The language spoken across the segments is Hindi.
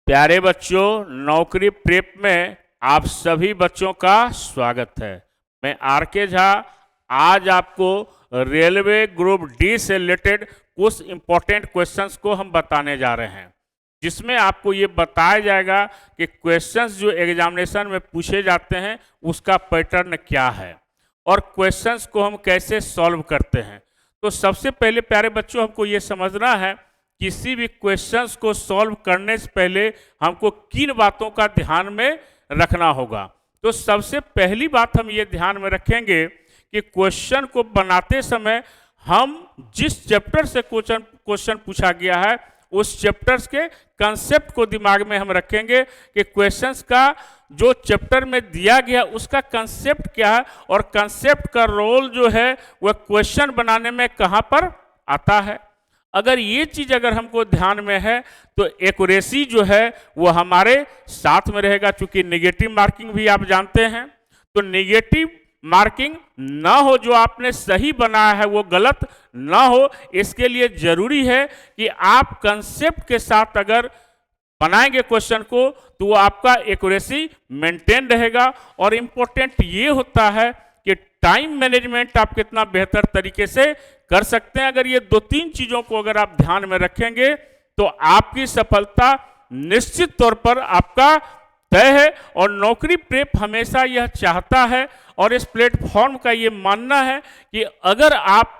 प्यारे बच्चों, नौकरी प्रेप में आप सभी बच्चों का स्वागत है। मैं आर के झा आज आपको रेलवे ग्रुप डी से रिलेटेड कुछ इंपॉर्टेंट क्वेश्चंस को हम बताने जा रहे हैं, जिसमें आपको ये बताया जाएगा कि क्वेश्चंस जो एग्जामिनेशन में पूछे जाते हैं उसका पैटर्न क्या है और क्वेश्चंस को हम कैसे सॉल्व करते हैं। तो सबसे पहले प्यारे बच्चों हमको ये समझना है किसी भी क्वेश्चंस को सॉल्व करने से पहले हमको किन बातों का ध्यान में रखना होगा। तो सबसे पहली बात हम ये ध्यान में रखेंगे कि क्वेश्चन को बनाते समय हम जिस चैप्टर से क्वेश्चन पूछा गया है उस चैप्टर्स के कंसेप्ट को दिमाग में हम रखेंगे कि क्वेश्चंस का जो चैप्टर में दिया गया उसका कंसेप्ट क्या है और कंसेप्ट का रोल जो है वह क्वेश्चन बनाने में कहाँ पर आता है। अगर ये चीज़ अगर हमको ध्यान में है तो एक्यूरेसी जो है वो हमारे साथ में रहेगा। चूंकि नेगेटिव मार्किंग भी आप जानते हैं, तो नेगेटिव मार्किंग ना हो, जो आपने सही बनाया है वो गलत ना हो, इसके लिए जरूरी है कि आप कंसेप्ट के साथ अगर बनाएंगे क्वेश्चन को तो वो आपका एक्यूरेसी मेंटेन रहेगा। और इम्पोर्टेंट ये होता है कि टाइम मैनेजमेंट आप कितना बेहतर तरीके से कर सकते हैं। अगर ये दो तीन चीज़ों को अगर आप ध्यान में रखेंगे तो आपकी सफलता निश्चित तौर पर आपका तय है। और नौकरी प्रेप हमेशा यह चाहता है और इस प्लेटफॉर्म का ये मानना है कि अगर आप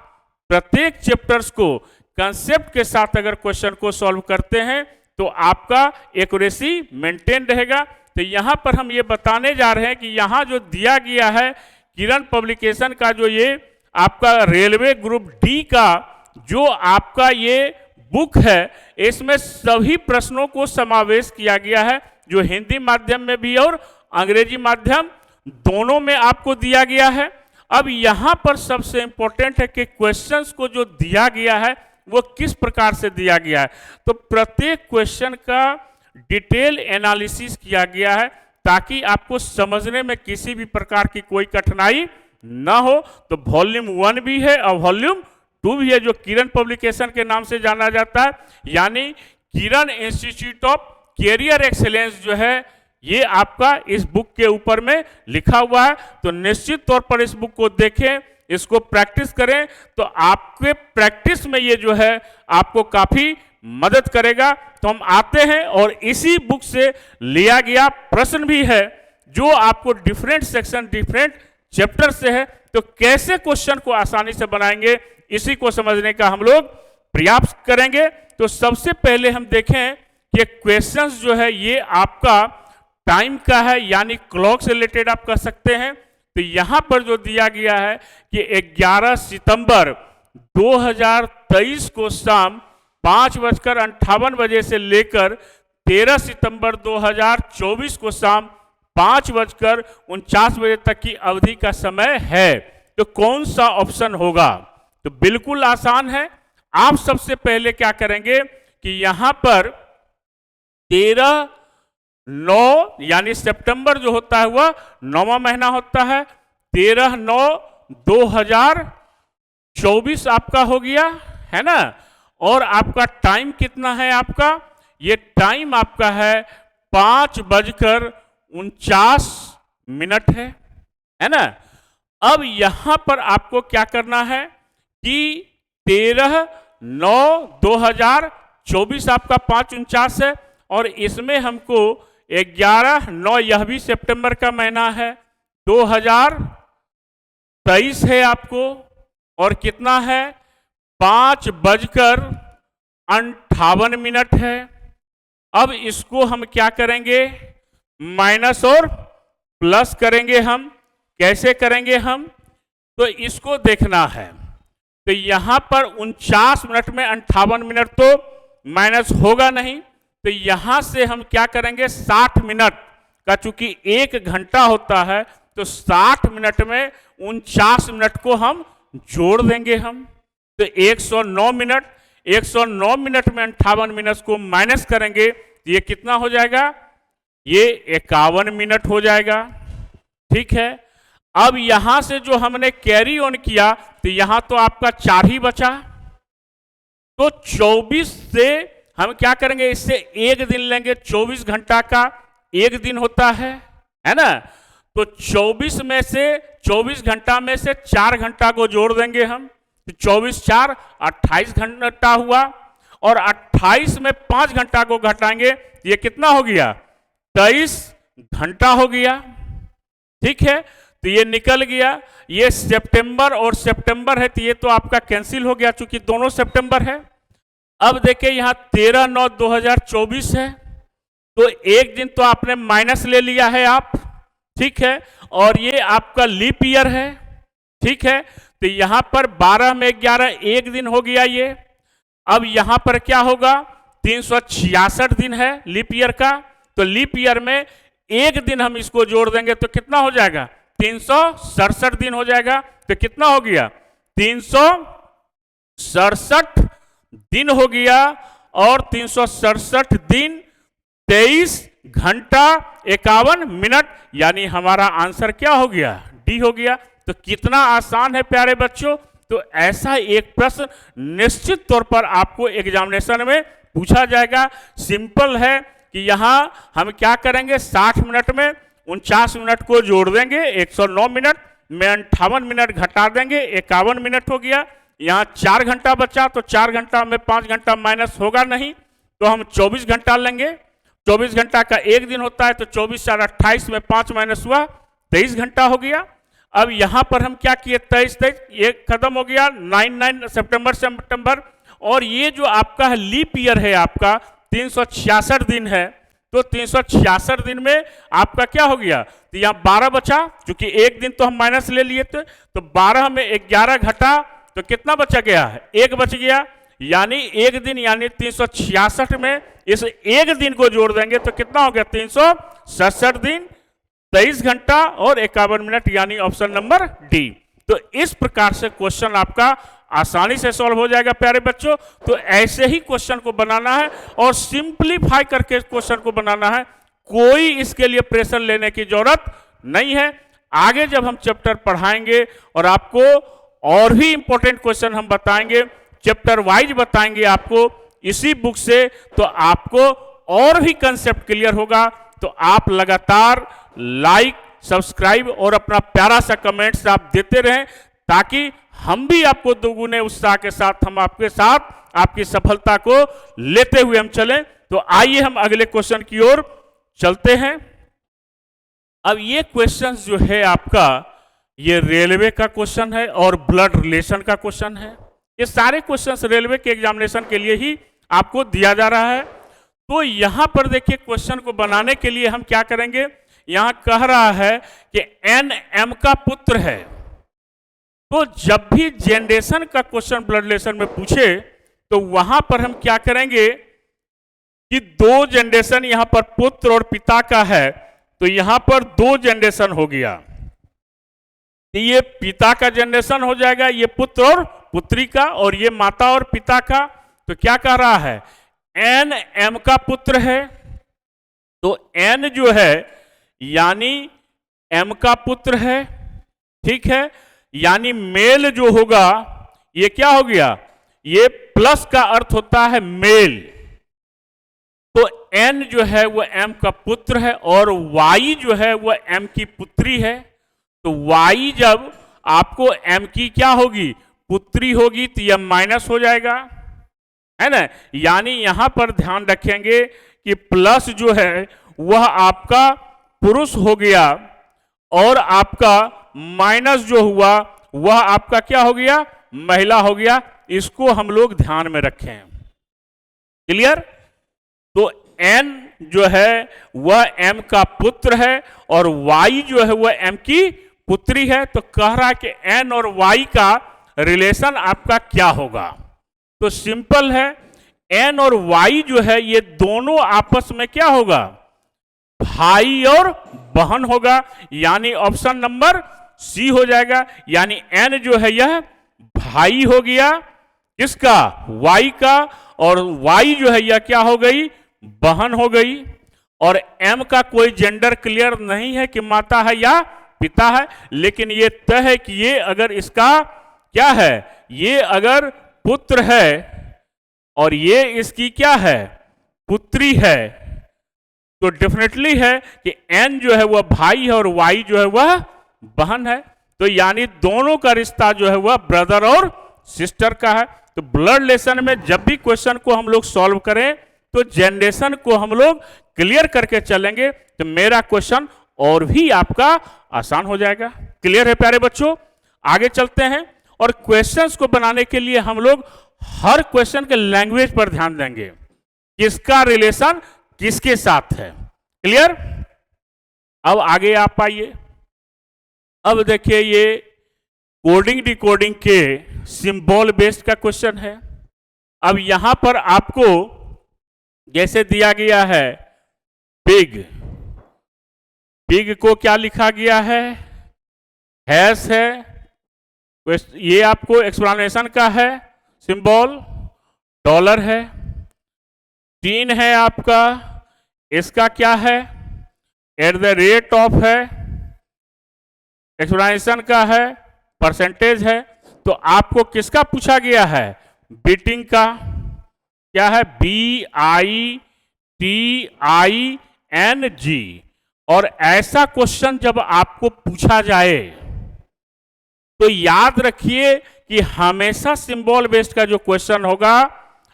प्रत्येक चैप्टर्स को कंसेप्ट के साथ अगर क्वेश्चन को सॉल्व करते हैं तो आपका एक्यूरेसी मेंटेन रहेगा। तो यहाँ पर हम ये बताने जा रहे हैं कि यहाँ जो दिया गया है किरण पब्लिकेशन का जो ये आपका रेलवे ग्रुप डी का जो आपका ये बुक है, इसमें सभी प्रश्नों को समावेश किया गया है, जो हिंदी माध्यम में भी और अंग्रेजी माध्यम दोनों में आपको दिया गया है। अब यहाँ पर सबसे इंपॉर्टेंट है कि क्वेश्चंस को जो दिया गया है वो किस प्रकार से दिया गया है। तो प्रत्येक क्वेश्चन का डिटेल एनालिसिस किया गया है ताकि आपको समझने में किसी भी प्रकार की कोई कठिनाई ना हो। तो वॉल्यूम 1 भी है और वॉल्यूम 2 भी है, जो किरण पब्लिकेशन के नाम से जाना जाता है, यानी किरण इंस्टीट्यूट ऑफ कैरियर एक्सेलेंस जो है ये आपका इस बुक के ऊपर में लिखा हुआ है। तो निश्चित तौर पर इस बुक को देखें, इसको प्रैक्टिस करें, तो आपके प्रैक्टिस में ये जो है आपको काफ़ी मदद करेगा। तो हम आते हैं और इसी बुक से लिया गया प्रश्न भी है जो आपको डिफरेंट सेक्शन डिफरेंट चैप्टर से है। तो कैसे क्वेश्चन को आसानी से बनाएंगे इसी को समझने का हम लोग प्रयास करेंगे। तो सबसे पहले हम देखें कि क्वेश्चंस जो है ये आपका टाइम का है, यानी क्लॉक से रिलेटेड आप कर सकते हैं। तो यहाँ पर जो दिया गया है कि 11 सितंबर 2023 को शाम 5:58 से लेकर 13 सितंबर 2024 को शाम 5:49 तक की अवधि का समय है। तो कौन सा ऑप्शन होगा? तो बिल्कुल आसान है। आप सबसे पहले क्या करेंगे कि यहां पर 13/9 यानी सितंबर जो होता है वह 9वां महीना होता है, 13/9/2024 आपका हो गया है ना। और आपका टाइम कितना है? आपका ये टाइम आपका है 5:49 है ना। अब यहां पर आपको क्या करना है कि 13/9/2024 आपका 5:49 है और इसमें हमको 11/9 यह भी सितंबर का महीना है, 2023 है आपको, और कितना है 5:58 है। अब इसको हम क्या करेंगे? माइनस और प्लस करेंगे। हम कैसे करेंगे? हम तो इसको देखना है। तो यहां पर 49 मिनट में 58 मिनट तो माइनस होगा नहीं, तो यहां से हम क्या करेंगे 60 मिनट का, चूंकि 1 घंटा होता है तो 60 मिनट में 49 मिनट को हम जोड़ देंगे हम। तो 109 मिनट, 109 मिनट में 58 मिनट को माइनस करेंगे तो ये कितना हो जाएगा? ये 51 मिनट हो जाएगा। ठीक है। अब यहां से जो हमने कैरी ऑन किया तो यहां तो आपका 4 ही बचा, तो 24 से हम क्या करेंगे, इससे एक दिन लेंगे, 24 घंटा का एक दिन होता है ना। तो 24 में से 24 घंटा में से 4 घंटा को जोड़ देंगे हम, तो 24 4 28 घंटा हुआ, और 28 में 5 घंटा को घटाएंगे, ये कितना हो गया, 23 घंटा हो गया। ठीक है, तो ये निकल गया। ये सितंबर और सितंबर है, तो ये तो आपका कैंसिल हो गया चूंकि दोनों सितंबर है। अब देखिए यहाँ 13/9/2024 है, तो एक दिन तो आपने माइनस ले लिया है आप, ठीक है, और ये आपका लीप ईयर है। ठीक है, तो यहां पर 12 में 11 एक दिन हो गया ये। अब यहां पर क्या होगा, 366 दिन है लीप ईयर का, तो लीप ईयर में एक दिन हम इसको जोड़ देंगे तो कितना हो जाएगा, 367 दिन हो जाएगा। तो कितना हो गया, 367 दिन हो गया, और 367 दिन 23 घंटा 51 मिनट, यानी हमारा आंसर क्या हो गया, डी हो गया। तो कितना आसान है प्यारे बच्चों। तो ऐसा एक प्रश्न निश्चित तौर पर आपको एग्जामिनेशन में पूछा जाएगा। सिंपल है कि यहां हम क्या करेंगे, 60 मिनट में 49 मिनट को जोड़ देंगे, 109 मिनट में 58 मिनट घटा देंगे, 51 मिनट हो गया। यहाँ 4 घंटा बचा, तो 4 घंटा में 5 घंटा माइनस होगा नहीं, तो हम 24 घंटा लेंगे। 24 घंटा का एक दिन होता है, तो 24 4 28 में 5 माइनस हुआ, 23 घंटा हो गया। अब यहां पर हम क्या किए, 23 ये खत्म हो गया, 9 सितंबर। और ये जो आपका है लीप ईयर है आपका 366 दिन है, तो 366 दिन में आपका क्या हो गया, तो यहाँ 12 बचा, क्योंकि एक दिन तो हम माइनस ले लिए थे, तो 12 में 11 घटा, तो कितना बचा गया है, एक बच गया, यानी एक दिन, यानी 366 में इस एक दिन को जोड़ देंगे तो कितना हो गया, 367 दिन 23 घंटा और 51 मिनट, यानी ऑप्शन नंबर डी। तो इस प्रकार से क्वेश्चन आपका आसानी से सॉल्व हो जाएगा प्यारे बच्चों। तो ऐसे ही क्वेश्चन को बनाना है और सिंपलीफाई करके क्वेश्चन को बनाना है, कोई इसके लिए प्रेशर लेने की जरूरत नहीं है। आगे जब हम चैप्टर पढ़ाएंगे और आपको और भी इंपॉर्टेंट क्वेश्चन हम बताएंगे, चैप्टर वाइज बताएंगे आपको इसी बुक से, तो आपको और भी कंसेप्ट क्लियर होगा। तो आप लगातार लाइक, सब्सक्राइब और अपना प्यारा सा कमेंट्स आप देते रहें, ताकि हम भी आपको दोगुने उत्साह के साथ, हम आपके साथ आपकी सफलता को लेते हुए हम चलें। तो आइए हम अगले क्वेश्चन की ओर चलते हैं। अब ये क्वेश्चन जो है आपका, ये रेलवे का क्वेश्चन है और ब्लड रिलेशन का क्वेश्चन है। ये सारे क्वेश्चंस रेलवे के एग्जामिनेशन के लिए ही आपको दिया जा रहा है। तो यहां पर देखिए, क्वेश्चन को बनाने के लिए हम क्या करेंगे, यहां कह रहा है कि एन एम का पुत्र है। तो जब भी जनरेशन का क्वेश्चन ब्लड रिलेशन में पूछे, तो वहां पर हम क्या करेंगे कि दो जनरेशन यहां पर पुत्र और पिता का है, तो यहां पर दो जनरेशन हो गया, तो ये पिता का जनरेशन हो जाएगा, ये पुत्र और पुत्री का, और ये माता और पिता का। तो क्या कह रहा है, एन एम का पुत्र है, तो एन जो है यानी एम का पुत्र है, ठीक है, यानी मेल जो होगा ये क्या हो गया, ये प्लस का अर्थ होता है मेल। तो एन जो है वो एम का पुत्र है और वाई जो है वो एम की पुत्री है। तो वाई जब आपको एम की क्या होगी, पुत्री होगी, तो यह माइनस हो जाएगा, है ना। यानी यहां पर ध्यान रखेंगे कि प्लस जो है वह आपका पुरुष हो गया और आपका माइनस जो हुआ वह आपका क्या हो गया, महिला हो गया। इसको हम लोग ध्यान में रखें, क्लियर। तो एन जो है वह एम का पुत्र है और वाई जो है वह एम की पुत्री है। तो कह रहा है कि एन और वाई का रिलेशन आपका क्या होगा। तो सिंपल है, एन और वाई जो है ये दोनों आपस में क्या होगा, भाई और बहन होगा, यानी ऑप्शन नंबर सी हो जाएगा। यानी एन जो है यह भाई हो गया किसका, वाई का, और वाई जो है यह क्या हो गई, बहन हो गई। और एम का कोई जेंडर क्लियर नहीं है कि माता है या पिता है, लेकिन ये तय है कि ये अगर इसका क्या है, ये अगर पुत्र है और ये इसकी क्या है, पुत्री है। तो डेफिनेटली है कि एन जो है वह भाई है और वाई जो है वह बहन है। तो यानी दोनों का रिश्ता जो है वह ब्रदर और सिस्टर का है। तो ब्लड रिलेशन में जब भी क्वेश्चन को हम लोग सॉल्व करें तो जनरेशन को हम लोग क्लियर करके चलेंगे तो मेरा क्वेश्चन और भी आपका आसान हो जाएगा। क्लियर है प्यारे बच्चों? आगे चलते हैं और क्वेश्चंस को बनाने के लिए हम लोग हर क्वेश्चन के लैंग्वेज पर ध्यान देंगे, किसका रिलेशन किसके साथ है। क्लियर? अब आगे आप आइए। अब देखिए ये कोडिंग डिकोडिंग के सिंबल बेस्ड का क्वेश्चन है। अब यहां पर आपको जैसे दिया गया है पिग, पिग को क्या लिखा गया है, हैश है, ये आपको एक्सप्लेनेशन का है सिंबल, डॉलर है, टीन है आपका, इसका क्या है, एट द रेट ऑफ है, एक्सप्लेनेशन का है, परसेंटेज है। तो आपको किसका पूछा गया है, बीटिंग का, क्या है, BITING। और ऐसा क्वेश्चन जब आपको पूछा जाए तो याद रखिए कि हमेशा सिंबल बेस्ड का जो क्वेश्चन होगा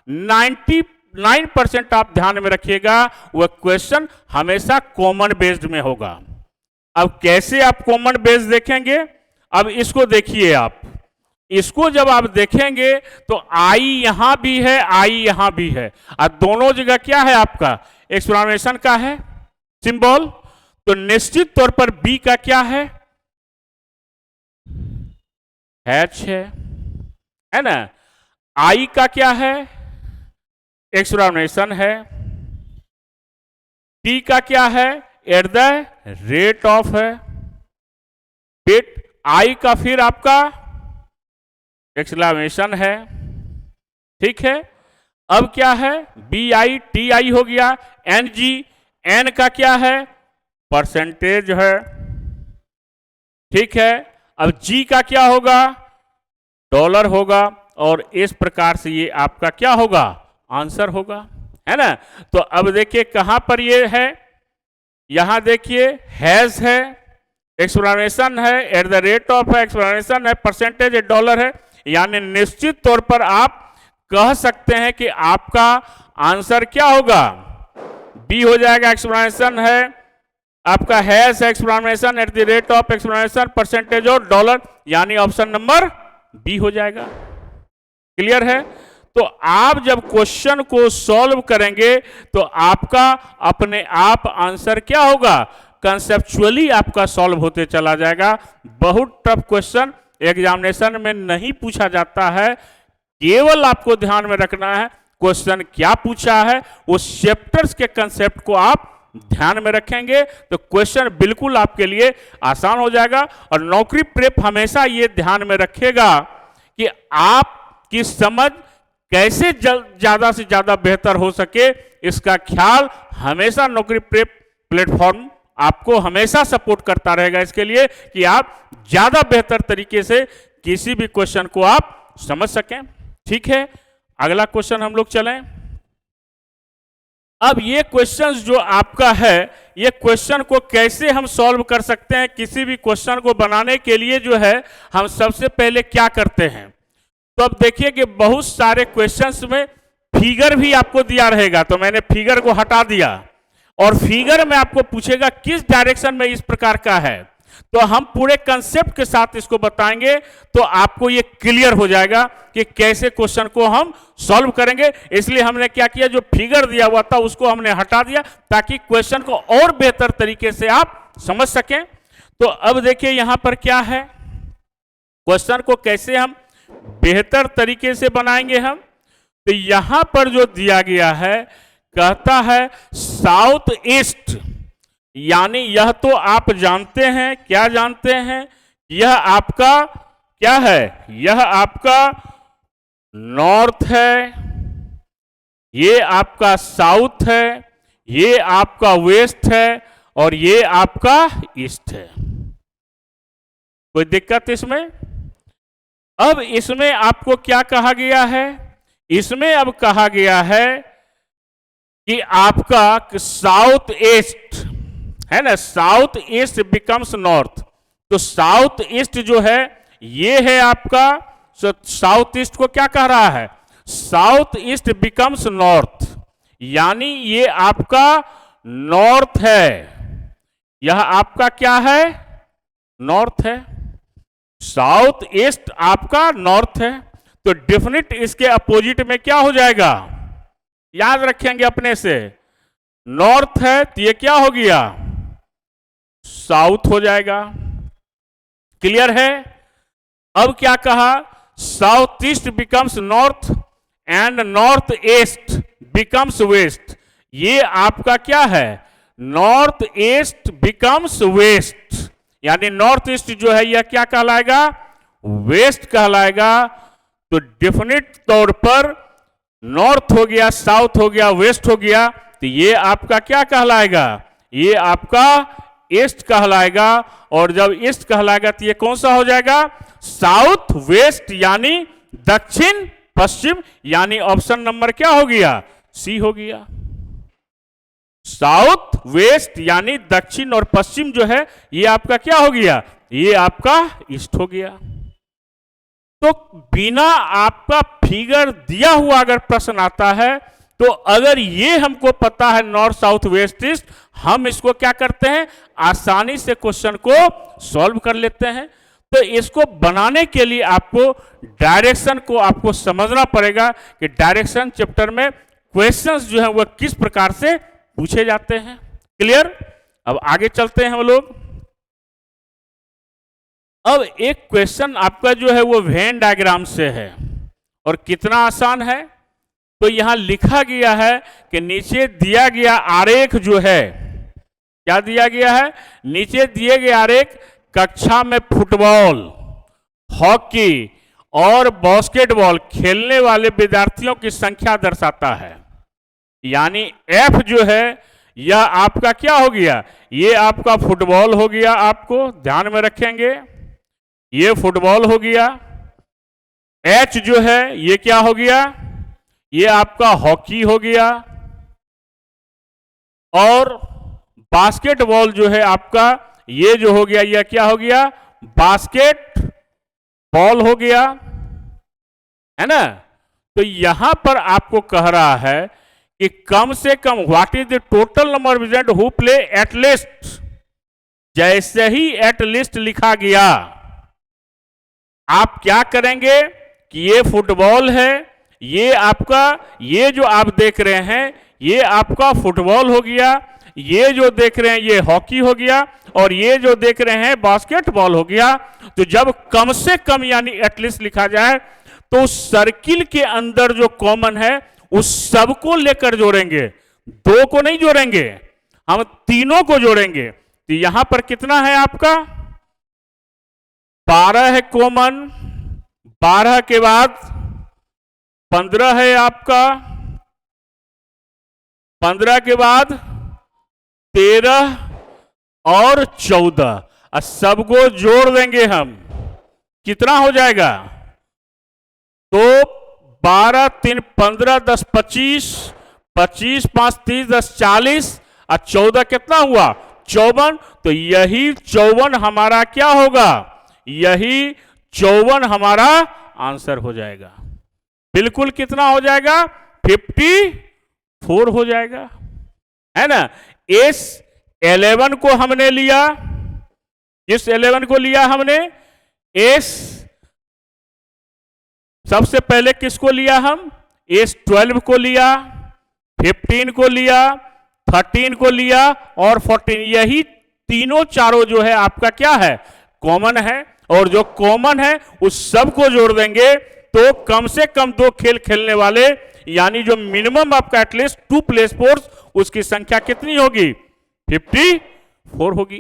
99% आप ध्यान में रखिएगा वह क्वेश्चन हमेशा कॉमन बेस्ड में होगा। अब कैसे आप कॉमन बेस्ड देखेंगे, अब इसको देखिए आप, इसको जब आप देखेंगे तो आई यहां भी है, आई यहां भी है, और दोनों जगह क्या है आपका एक्सप्लेनेशन का है सिंबल। तो निश्चित तौर पर बी का क्या है, हैच है ना। आई का क्या है, एक्सप्लेनेशन है। टी का क्या है, एट द रेट ऑफ है। बिट आई का फिर आपका एक्सक्लेमेशन है। ठीक है, अब क्या है, BITI हो गया, NG, एन का क्या है, परसेंटेज है। ठीक है, अब जी का क्या होगा, डॉलर होगा, और इस प्रकार से ये आपका क्या होगा, आंसर होगा, है ना। तो अब देखिए कहां पर ये है, यहां देखिए हैज है, एक्सप्लेनेशन है, एट द रेट ऑफ है, एक्सप्लेनेशन है, परसेंटेज है, डॉलर है। यानी निश्चित तौर पर आप कह सकते हैं कि आपका आंसर क्या होगा, बी हो जाएगा। एक्सप्लेनेशन है आपका, hash explanation, at the rate of, explanation, percentage और डॉलर, यानी ऑप्शन नंबर बी हो जाएगा। क्लियर है? तो आप जब क्वेश्चन को सॉल्व करेंगे तो आपका अपने आप आंसर क्या होगा, कंसेप्चुअली आपका सॉल्व होते चला जाएगा। बहुत टफ क्वेश्चन एग्जामिनेशन में नहीं पूछा जाता है, केवल आपको ध्यान में रखना है क्वेश्चन क्या पूछा है, उस चैप्टर्स के कंसेप्ट को आप ध्यान में रखेंगे तो क्वेश्चन बिल्कुल आपके लिए आसान हो जाएगा। और नौकरी प्रेप हमेशा ये ध्यान में रखेगा कि आपकी समझ कैसे ज्यादा से ज्यादा बेहतर हो सके, इसका ख्याल हमेशा नौकरी प्रेप प्लेटफॉर्म आपको हमेशा सपोर्ट करता रहेगा, इसके लिए कि आप ज्यादा बेहतर तरीके से किसी भी क्वेश्चन को आप समझ सकें। ठीक है, अगला क्वेश्चन हम लोग चलें। अब ये क्वेश्चंस जो आपका है, ये क्वेश्चन को कैसे हम सॉल्व कर सकते हैं। किसी भी क्वेश्चन को बनाने के लिए जो है हम सबसे पहले क्या करते हैं, तो अब देखिए कि बहुत सारे क्वेश्चंस में फिगर भी आपको दिया रहेगा, तो मैंने फिगर को हटा दिया और फिगर में आपको पूछेगा किस डायरेक्शन में इस प्रकार का है, तो हम पूरे कंसेप्ट के साथ इसको बताएंगे तो आपको ये क्लियर हो जाएगा कि कैसे क्वेश्चन को हम सॉल्व करेंगे। इसलिए हमने क्या किया, जो फिगर दिया हुआ था उसको हमने हटा दिया ताकि क्वेश्चन को और बेहतर तरीके से आप समझ सकें। तो अब देखिए यहां पर क्या है, क्वेश्चन को कैसे हम बेहतर तरीके से बनाएंगे हम, तो यहां पर जो दिया गया है कहता है साउथ ईस्ट, यानी यह तो आप जानते हैं, क्या जानते हैं, यह आपका क्या है, यह आपका नॉर्थ है, ये आपका साउथ है, ये आपका वेस्ट है और ये आपका ईस्ट है। कोई दिक्कत इसमें? अब इसमें आपको क्या कहा गया है इसमें अब कहा गया है कि आपका साउथ ईस्ट है ना, साउथ ईस्ट बिकम्स नॉर्थ। तो साउथ ईस्ट जो है ये है आपका, साउथ ईस्ट को क्या कह रहा है, साउथ ईस्ट बिकम्स नॉर्थ, यानी ये आपका नॉर्थ है, यह आपका क्या है, नॉर्थ है। साउथ ईस्ट आपका नॉर्थ है, तो डेफिनेट इसके अपोजिट में क्या हो जाएगा, याद रखेंगे अपने से, नॉर्थ है तो ये क्या हो गया, साउथ हो जाएगा। क्लियर है। अब क्या कहा, south east becomes north and north east becomes west. ये आपका क्या है, नॉर्थ ईस्ट बिकम्स वेस्ट, यानी नॉर्थ ईस्ट जो है यह क्या कहलाएगा, वेस्ट कहलाएगा। तो डेफिनेट तौर पर नॉर्थ हो गया, साउथ हो गया, वेस्ट हो गया, तो ये आपका क्या कहलाएगा, ये आपका ईस्ट कहलाएगा। और जब ईस्ट कहलाएगा तो ये कौन सा हो जाएगा, साउथ वेस्ट, यानी दक्षिण पश्चिम, यानी ऑप्शन नंबर क्या हो गया, सी हो गया। साउथ वेस्ट यानी दक्षिण और पश्चिम जो है ये आपका क्या हो गया, ये आपका ईस्ट हो गया। तो बिना आपका फिगर दिया हुआ अगर प्रश्न आता है, तो अगर ये हमको पता है नॉर्थ साउथ वेस्ट ईस्ट, हम इसको क्या करते हैं, आसानी से क्वेश्चन को सॉल्व कर लेते हैं। तो इसको बनाने के लिए आपको डायरेक्शन को आपको समझना पड़ेगा कि डायरेक्शन चैप्टर में क्वेश्चंस जो है वह किस प्रकार से पूछे जाते हैं। क्लियर। अब आगे चलते हैं हम लोग। अब एक क्वेश्चन आपका जो है वो वेन डायग्राम से है, और कितना आसान है। तो यहां लिखा गया है कि नीचे दिया गया आरेख जो है, क्या दिया गया है, नीचे दिए गए आरेख कक्षा में फुटबॉल, हॉकी और बास्केटबॉल खेलने वाले विद्यार्थियों की संख्या दर्शाता है। यानी एफ जो है यह आपका क्या हो गया, ये आपका फुटबॉल हो गया, आपको ध्यान में रखेंगे, ये फुटबॉल हो गया। एच जो है ये क्या हो गया, ये आपका हॉकी हो गया। और बास्केटबॉल जो है आपका, ये जो हो गया यह क्या हो गया, बास्केट बॉल हो गया, है ना। तो यहां पर आपको कह रहा है कि कम से कम what is the total number of student who play at least. जैसे ही एट लीस्ट लिखा गया, आप क्या करेंगे कि ये फुटबॉल है, ये आपका, ये जो आप देख रहे हैं ये आपका फुटबॉल हो गया, ये जो देख रहे हैं ये हॉकी हो गया, और ये जो देख रहे हैं बास्केटबॉल हो गया। तो जब कम से कम यानी एटलीस्ट लिखा जाए, तो सर्किल के अंदर जो कॉमन है उस सबको लेकर जोड़ेंगे, दो को नहीं जोड़ेंगे, हम तीनों को जोड़ेंगे। तो यहां पर कितना है आपका, 12 है कॉमन, 12 के बाद 15 है आपका, 15 के बाद 13 और 14, सबको जोड़ देंगे हम, कितना हो जाएगा, तो 12 3 15 10 25, 25 5 30 10 40, और 14 कितना हुआ, 54। तो यही 54 हमारा क्या होगा, यही 54 हमारा आंसर हो जाएगा। बिल्कुल कितना हो जाएगा, 54 हो जाएगा, है ना। इस 11 को हमने लिया, इस 11 को लिया हमने, इस सबसे पहले किसको लिया हम, इस 12 को लिया, 15 को लिया, 13 को लिया और 14। यही तीनों चारों जो है आपका क्या है, कॉमन है, और जो कॉमन है उस सब को जोड़ देंगे तो कम से कम 2 खेल खेलने वाले, यानी जो मिनिमम आपका एटलीस्ट 2 प्ले स्पोर्ट्स, उसकी संख्या कितनी होगी, 54 होगी।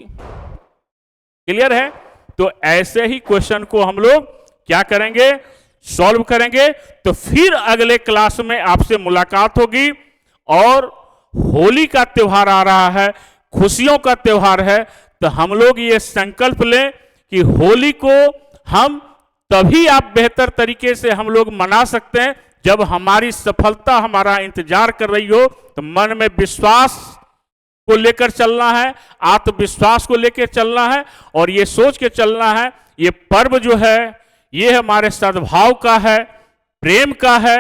क्लियर है। तो ऐसे ही क्वेश्चन को हम लोग क्या करेंगे, सॉल्व करेंगे। तो फिर अगले क्लास में आपसे मुलाकात होगी। और होली का त्योहार आ रहा है, खुशियों का त्योहार है, तो हम लोग ये संकल्प लें कि होली को हम तभी आप बेहतर तरीके से हम लोग मना सकते हैं जब हमारी सफलता हमारा इंतजार कर रही हो तो मन में विश्वास को लेकर चलना है, आत्मविश्वास को लेकर चलना है और ये सोच के चलना है ये पर्व जो है ये हमारे सद्भाव का है, प्रेम का है।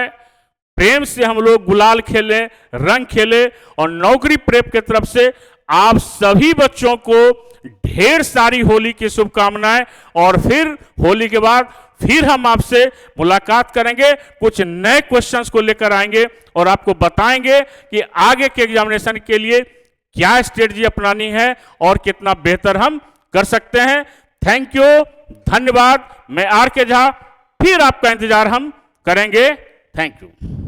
प्रेम से हम लोग गुलाल खेले, रंग खेले और नौकरी प्रेप की तरफ से आप सभी बच्चों को ढेर सारी होली की शुभकामनाएं। और फिर होली के बाद फिर हम आपसे मुलाकात करेंगे, कुछ नए क्वेश्चंस को लेकर आएंगे और आपको बताएंगे कि आगे के एग्जामिनेशन के लिए क्या स्ट्रेटजी अपनानी है और कितना बेहतर हम कर सकते हैं। थैंक यू, धन्यवाद। मैं आर के झा, फिर आपका इंतजार हम करेंगे। Thank you.